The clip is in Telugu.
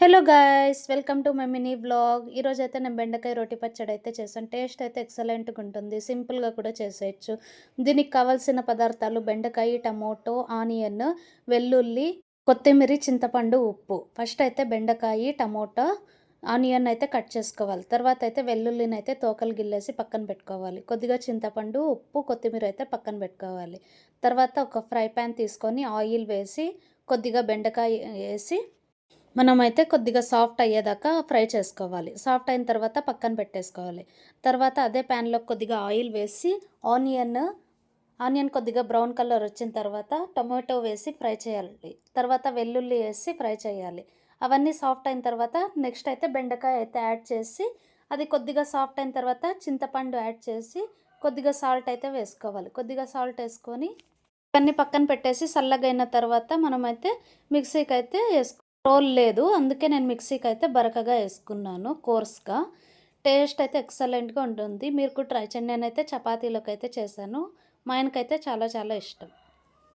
Hello guys, welcome to my mini vlog. ఈరోజైతే నేను బెండకాయ రోటి పచ్చడి అయితే చేశాను. టేస్ట్ అయితే ఎక్సలెంట్గా ఉంటుంది, సింపుల్గా కూడా చేసేయచ్చు. దీనికి కావాల్సిన పదార్థాలు బెండకాయ, టమోటో, ఆనియన్, వెల్లుల్లి, కొత్తిమీర, చింతపండు, ఉప్పు. ఫస్ట్ అయితే బెండకాయ, టమోటా, ఆనియన్ అయితే కట్ చేసుకోవాలి. తర్వాత అయితే వెల్లుల్లిని అయితే తోకలు గిల్లేసి పక్కన పెట్టుకోవాలి. కొద్దిగా చింతపండు, ఉప్పు, కొత్తిమీర అయితే పక్కన పెట్టుకోవాలి. తర్వాత ఒక ఫ్రై ప్యాన్ తీసుకొని ఆయిల్ వేసి కొద్దిగా బెండకాయ వేసి మనమైతే కొద్దిగా సాఫ్ట్ అయ్యేదాకా ఫ్రై చేసుకోవాలి. సాఫ్ట్ అయిన తర్వాత పక్కన పెట్టేసుకోవాలి. తర్వాత అదే ప్యాన్లో కొద్దిగా ఆయిల్ వేసి ఆనియన్ కొద్దిగా బ్రౌన్ కలర్ వచ్చిన తర్వాత టొమాటో వేసి ఫ్రై చేయాలి. తర్వాత వెల్లుల్లి వేసి ఫ్రై చేయాలి. అవన్నీ సాఫ్ట్ అయిన తర్వాత నెక్స్ట్ అయితే బెండకాయ అయితే యాడ్ చేసి అది కొద్దిగా సాఫ్ట్ అయిన తర్వాత చింతపండు యాడ్ చేసి కొద్దిగా సాల్ట్ అయితే వేసుకోవాలి. కొద్దిగా సాల్ట్ వేసుకొని ఇవన్నీ పక్కన పెట్టేసి చల్లగైన తర్వాత మనమైతే మిక్సీకి అయితే రోల్ లేదు, అందుకే నేను మిక్సీకి అయితే బరకగా వేసుకున్నాను కోర్స్గా. టేస్ట్ అయితే ఎక్సలెంట్గా ఉంటుంది. మీరు కూడా ట్రై చేయండి. నేనైతే చపాతీలోకి అయితే చేశాను. మా ఆయనకైతే చాలా చాలా ఇష్టం.